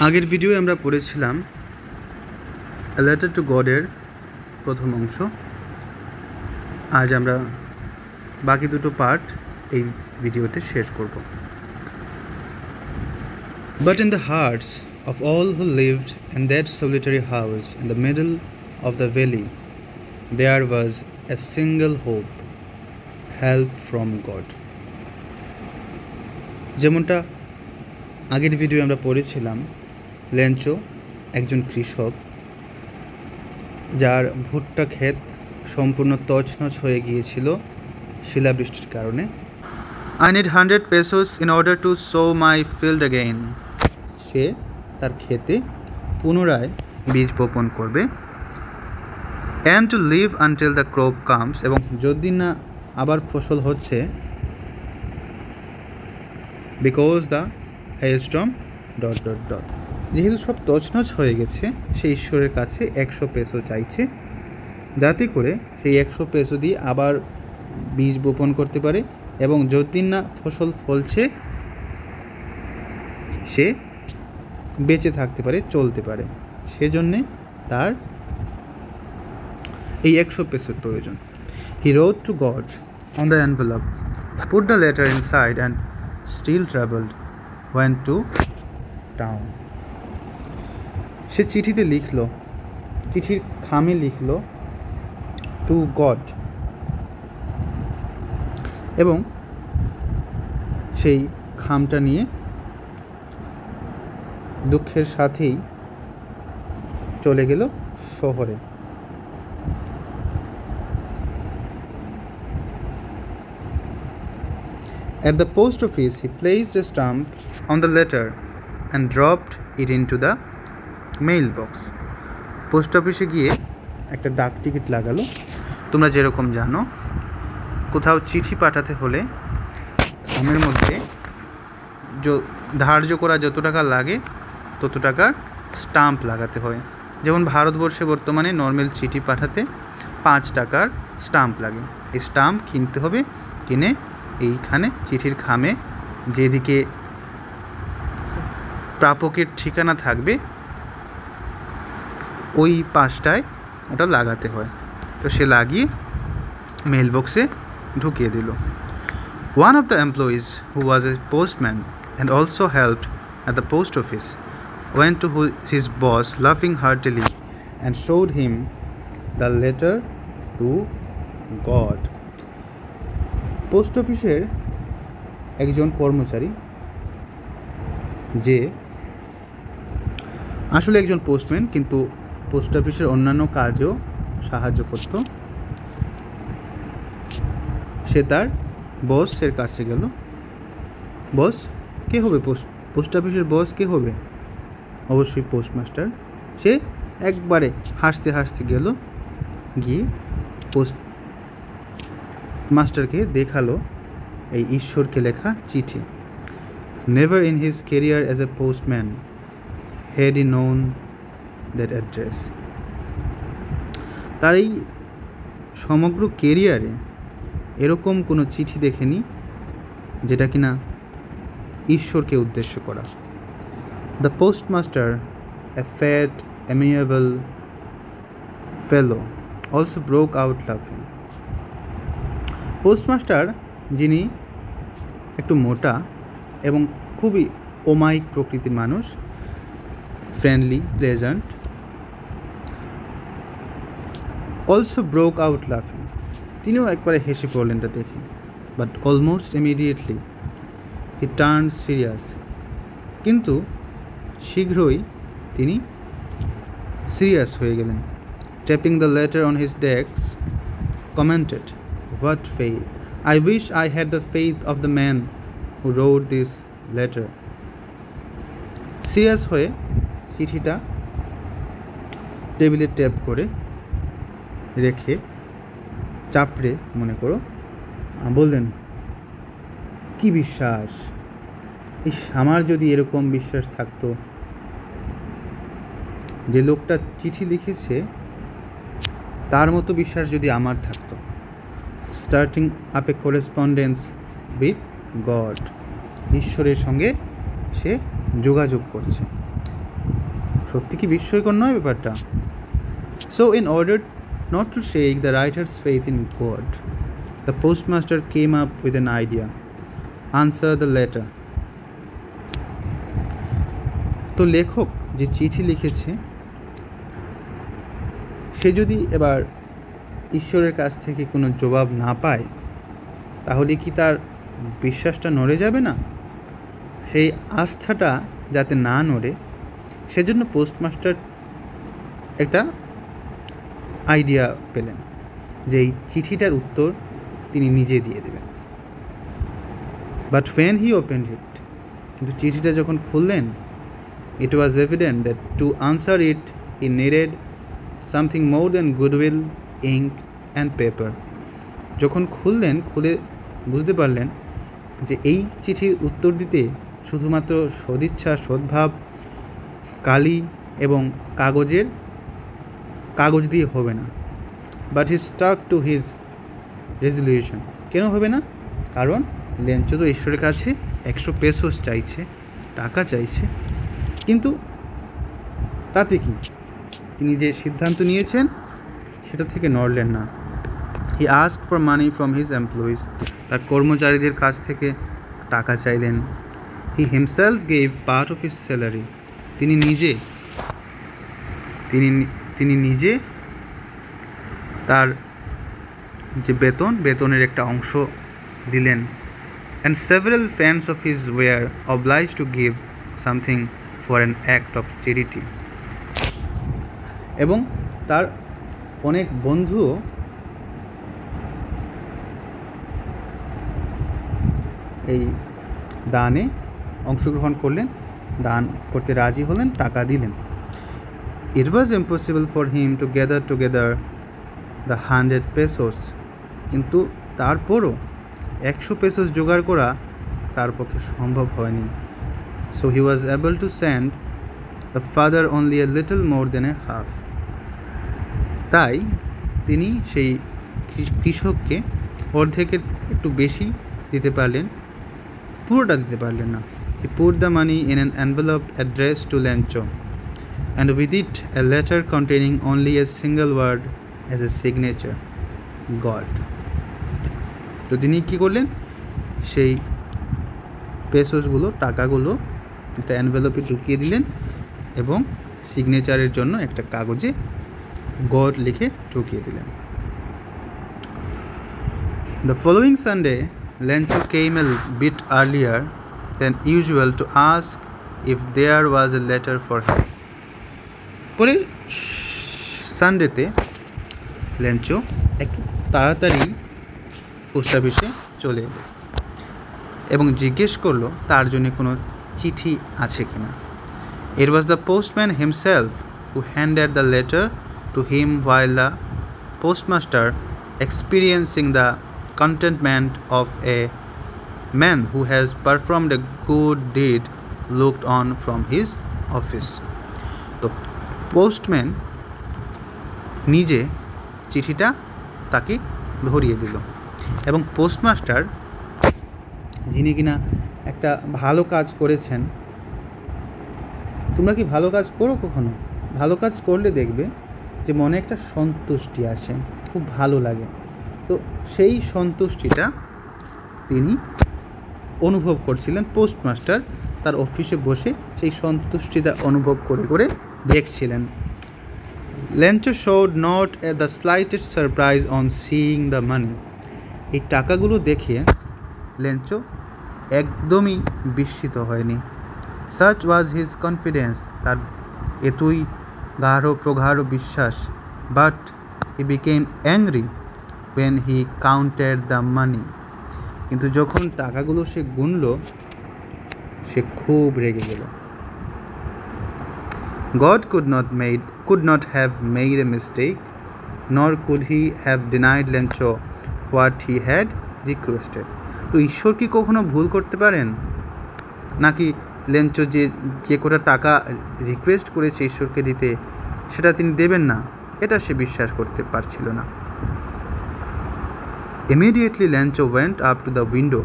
আগের ভিডিওয়ে আমরা পড়েছিলাম A Letter to God এর প্রথম অংশ। আজ আমরা বাকি দুটো পার্ট এই ভিডিওতে শেষ করব। But in the hearts of all who lived in that solitary house in the middle of the valley, there was a single hope, help from God. যেমনটা আগের ভিডিও আমরা পড়েছিলাম, লেঞ্চো একজন কৃষক যার ভুট্টা ক্ষেত সম্পূর্ণ তছনছ হয়ে গিয়েছিল শিলাবৃষ্টির কারণে। I need 100 pesos in order to sow my field again. সে তার ক্ষেতে পুনরায় বীজ বপন করবে। And to live until the crop comes, এবং যদি না আবার ফসল হচ্ছে, because the hailstorm ... যেহেতু সব তছনছ হয়ে গেছে, সে ঈশ্বরের কাছে 100 পেসো চাইছে, যাতে করে সেই 100 পেসো দিয়ে আবার বীজ বপন করতে পারে এবং যদি না ফসল ফলছে সে বেঁচে থাকতে পারে, চলতে পারে। সেজন্যে তার এই 100 পেসোর প্রয়োজন। He wrote to God on the envelope, put the letter inside and still traveled, went to town. সে চিঠিতে লিখল, চিঠির খামে লিখল টু গড, এবং সেই খামটা নিয়ে দুঃখের সাথেই চলে গেল শহরে। At the post office, he placed a stamp on the letter and dropped it into the mailbox. Post অফিসে গিয়ে একটা ডাক টিকিট লাগালো। তোমরা যেরকম জানো, কোথাও চিঠি পাঠাতে হলে খামের মধ্যে ধার্য করা যত টাকা লাগে তত টাকার স্টাম্প লাগাতে হয়। যেমন ভারতবর্ষে বর্তমানে নর্মাল চিঠি পাঠাতে 5 টাকার স্টাম্প লাগে। এই স্টাম্প কিনতে হবে, কিনে এইখানে চিঠির খামে যেদিকে প্রাপকের ঠিকানা থাকবে ওই পাশটায় ওটা লাগাতে হয়। তো সে লাগিয়ে মেল বক্সে ঢুকিয়ে দিল। One of the employees, who was a postman and also helped at the post office, went to his boss laughing heartily and showed him the letter to God. Post অফিসের একজন কর্মচারী, যে আসলে একজন পোস্টম্যান কিন্তু পোস্ট অফিসের অন্যান্য কাজও সাহায্য করত, সে তার বসের কাছে গেল। বস কে হবে? পোস্ট অফিসের বস কে হবে? অবশ্যই পোস্টমাস্টার। সে একবারে হাসতে হাসতে গেল, গিয়ে পোস্ট মাস্টারকে দেখালো এই ঈশ্বরকে লেখা চিঠি। Never in his career as a postman had he known that address. তার এই সমগ্র কেরিয়ারে এরকম কোনো চিঠি দেখেনি যেটা কিনা ঈশ্বরকে উদ্দেশ্য করা। The postmaster, a fat, amiable fellow, also broke out laughing. Postmaster, যিনি একটু মোটা এবং খুবই অমায়িক প্রকৃতির মানুষ, friendly, pleasant, also broke out লাফিং, তিনিও একবারে হেসে পড়লেন এটা দেখে। But almost immediately he turn serious, কিন্তু শীঘ্রই তিনি সিরিয়াস হয়ে গেলেন। Tapping the letter on his desk, commented, "What faith! I wish I had the faith of the man who wrote this letter." Serious হয়ে চিঠিটা টেবিলে ট্যাপ করে রেখে চাপড়ে মনে করো বললেন, কি বিশ্বাস! ইস, আমার যদি এরকম বিশ্বাস থাকতো, যে লোকটা চিঠি লিখেছে তার মতো বিশ্বাস যদি আমার থাকতো। Starting up A correspondence with god, ঈশ্বরের সঙ্গে সে যোগাযোগ করছে। সত্যি কি বিস্ময়কর নয় ব্যাপারটা? So in order not to shake the writer's faith in God, the postmaster came up with an idea. Answer the letter. তো লেখক যে চিঠি লিখেছে সে যদি এবার ঈশ্বরের কাছ থেকে কোনো জবাব না পায় তাহলে কি তার বিশ্বাসটা নড়ে যাবে না? সেই আস্থাটা যাতে না নড়ে সেজন্য পোস্টমাস্টার একটা আইডিয়া পেলেন যে এই চিঠিটার উত্তর তিনি নিজে দিয়ে দেবেন। But when he opened it, কিন্তু চিঠিটা যখন খুললেন, it was evident that to answer it he needed something more than goodwill, ink and paper. যখন খুললেন, খুলে বুঝতে পারলেন যে এই চিঠির উত্তর দিতে শুধুমাত্র সদিচ্ছা, সদ্ভাব, কালি এবং কাগজ দিয়ে হবে না। But he stuck to his resolution. কেন হবে না? কারণ লেঞ্চো তো ঈশ্বরের কাছে 100 পেসোস চাইছে, টাকা চাইছে, কিন্তু তাতে কি তিনি যে সিদ্ধান্ত নিয়েছেন সেটা থেকে নড়লেন না। He asked for money from his employees, তার কর্মচারীদের কাছ থেকে টাকা চাইলেন। He himself gave part of his salary, তিনি নিজে তার যে বেতনের একটা অংশ দিলেন। And several friends of his were obliged to give something for an act of charity, এবং তার অনেক বন্ধুও এই দানে অংশগ্রহণ করলেন, দান করতে রাজি হলেন, টাকা দিলেন। It was impossible for him to gather together the 100 pesos, কিন্তু তারপরও 100 পেসোস জোগাড় করা তার পক্ষে সম্ভব হয়নি। So he was able to send the father only a little more than a half. তাই তিনি সেই কৃষককে অর্ধেকের একটু বেশি দিতে পারলেন, পুরোটা দিতে পারলেন না। He put the money in an envelope addressed to Lencho, and with it a letter containing only a single word as a signature, God. তো তিনি কী করলেন? সেই পেসোসগুলো, টাকাগুলো একটা এনভেলপে ঢুকিয়ে দিলেন এবং সিগনেচারের জন্য একটা কাগজে গড লিখে ঢুকিয়ে দিলেন। The following Sunday, Lencho came a bit earlier than usual to ask if there was a letter for him. পরে সানডেতে লেঞ্চো একটু তাড়াতাড়ি পোস্ট অফিসে চলে এলো এবং জিজ্ঞেস করলো তার জন্য কোনো চিঠি আছে কিনা। It was the postman himself who handed the letter to him while the postmaster, experiencing the contentment of a man who has performed a good deed, looked on from his office. তো postman নিজে চিঠিটা তাকে ধরিয়ে দিল এবং postmaster, যিনি কিনা একটা ভালো কাজ করেছেন, তোমরা কি ভালো কাজ করো কখনো? ভালো কাজ করলে দেখবে যে মনে একটা সন্তুষ্টি আসে, খুব ভালো লাগে। তো সেই সন্তুষ্টিটা তিনি অনুভব করছিলেন। পোস্টমাস্টার তার অফিসে বসে সেই সন্তুষ্টিটা অনুভব করে করে দেখছিলেন। Lencho showed not the slightest surprise on seeing the money. এই টাকাগুলো দেখে লেঞ্চো একদমই বিস্মিত হয়নি। Such was his confidence, তার এতই প্রগাঢ় বিশ্বাস। But he became angry when he counted the money. কিন্তু যখন টাকাগুলো সে গুনল সে খুব রেগে গেল। God could not have made a mistake, nor could he have denied Lencho what he had requested. তো ঈশ্বর কি কখনো ভুল করতে পারেন? নাকি লেঞ্চো যে কটা টাকা রিকোয়েস্ট করেছে ঈশ্বরকে দিতে সেটা তিনি দেবেন না, এটা সে বিশ্বাস করতে পারছিল না। Immediately Lencho went up to the window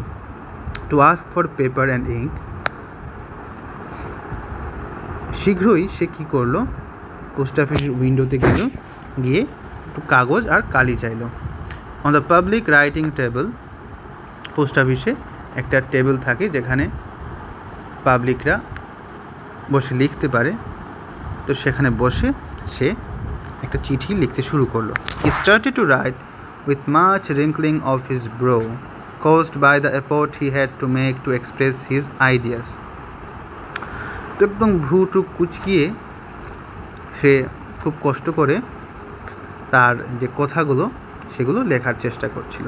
to ask for paper and ink. শীঘ্রই সে কী করলো, পোস্ট অফিসের উইন্ডোতে গেল, গিয়ে একটু কাগজ আর কালি চাইল। On the public writing table, post অফিসে একটা টেবিল থাকে যেখানে পাবলিকরা বসে লিখতে পারে। তো সেখানে বসে সে একটা চিঠি লিখতে শুরু করলো। He started to write with much wrinkling of his brow, caused by the effort he had to make to express his ideas. তো একদম ভ্রুটুক কুচকিয়ে সে খুব কষ্ট করে তার যে কথাগুলো সেগুলো লেখার চেষ্টা করছিল।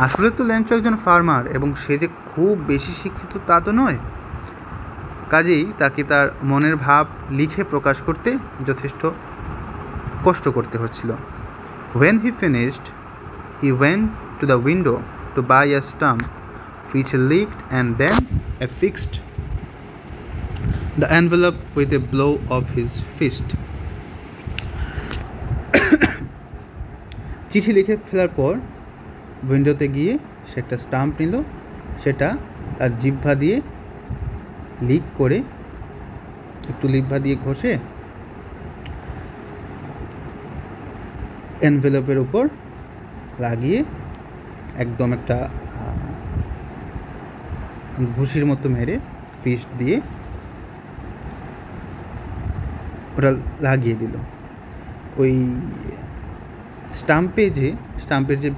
আসলে তো ল্যাঞ্চো একজন ফার্মার এবং সে যে খুব বেশি শিক্ষিত তা তো নয়, কাজেই তাকে তার মনের ভাব লিখে প্রকাশ করতে যথেষ্ট কষ্ট করতে হচ্ছিল। When he finished, he went to the window to buy a stump which he licked and then affixed the envelope with a blow of his fist. চিঠি লিখে ফেলার পর উইন্ডোতে গিয়ে সে একটা স্টাম্প নিল, সেটা তার জিহ্বা দিয়ে লিক করে, একটু জিহ্বা দিয়ে ঘষে এনভেলপের উপর লাগিয়ে একদম একটা ঘুষির মতো মেরে ফিস্ট দিয়ে ওটা লাগিয়ে দিল। ওই স্টাম্পের যে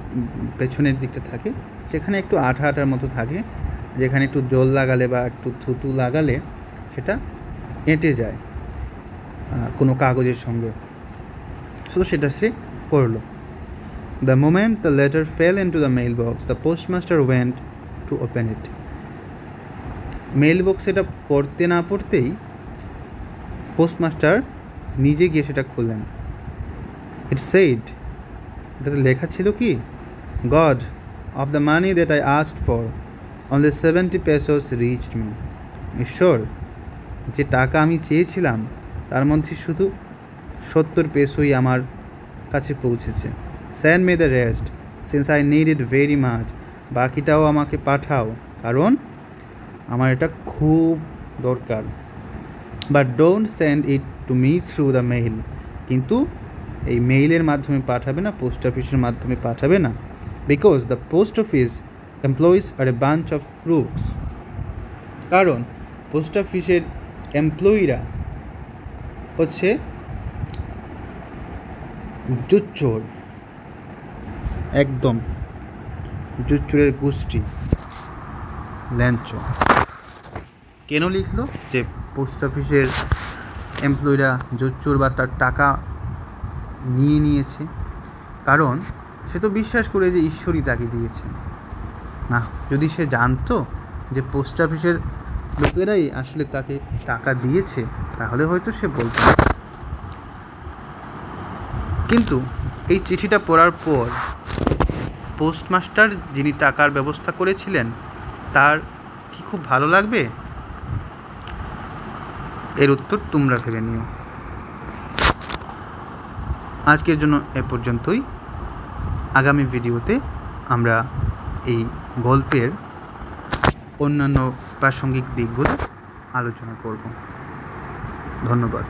পেছনের দিকটা থাকে সেখানে একটু আঠা আঠার মতো থাকে, যেখানে একটু জল লাগালে বা একটু থুতু লাগালে সেটা এঁটে যায় কোনো কাগজের সঙ্গে। সো সেটা সে করলো। The moment the letter fell into the mailbox, the postmaster went to open it. Mailbox এটা পড়তে না পড়তেই পোস্টমাস্টার নিজে গিয়ে সেটা খুললেন। It said, এটাতে লেখা ছিল কি, God, of the money that I asked for, only 70 pesos reached me. ঈশ্বর, যে টাকা আমি চেয়েছিলাম তার মধ্যে শুধু 70 পেসোই আমার কাছে পৌঁছেছে। Send me the rest, since I need it very much. বাকিটাও আমাকে পাঠাও, কারণ আমার এটা খুব দরকার। But don't send it to me through the mail. কিন্তু এই মেইলের মাধ্যমে পাঠাবে না, পোস্ট অফিসের মাধ্যমে পাঠাবে না। Because the post office employees are a bunch of crooks. কারণ পোস্ট অফিসের এমপ্লয়িরা হচ্ছে জুচ্চোর, একদম জুচ্চোরের গোষ্ঠী ল্যাঞ্চো। কেন লিখলো যে পোস্ট অফিসের এমপ্লয়িরা জুচ্চোর বা তার টাকা নিয়েছে? কারণ সে তো বিশ্বাস করে যে ঈশ্বরই তাকে দিয়েছেন না। যদি সে জানতো যে পোস্ট অফিসের লোকেরাই আসলে তাকে টাকা দিয়েছে তাহলে হয়তো সে বলতো। কিন্তু এই চিঠিটা পড়ার পর পোস্টমাস্টার যিনি টাকার ব্যবস্থা করেছিলেন তার কি খুব ভালো লাগবে? এর উত্তর তোমরা ভেবে নিও। আজকের জন্য এ পর্যন্তই। আগামী ভিডিওতে আমরা এই গল্পের অন্যান্য প্রাসঙ্গিক দিকগুলো আলোচনা করব। ধন্যবাদ।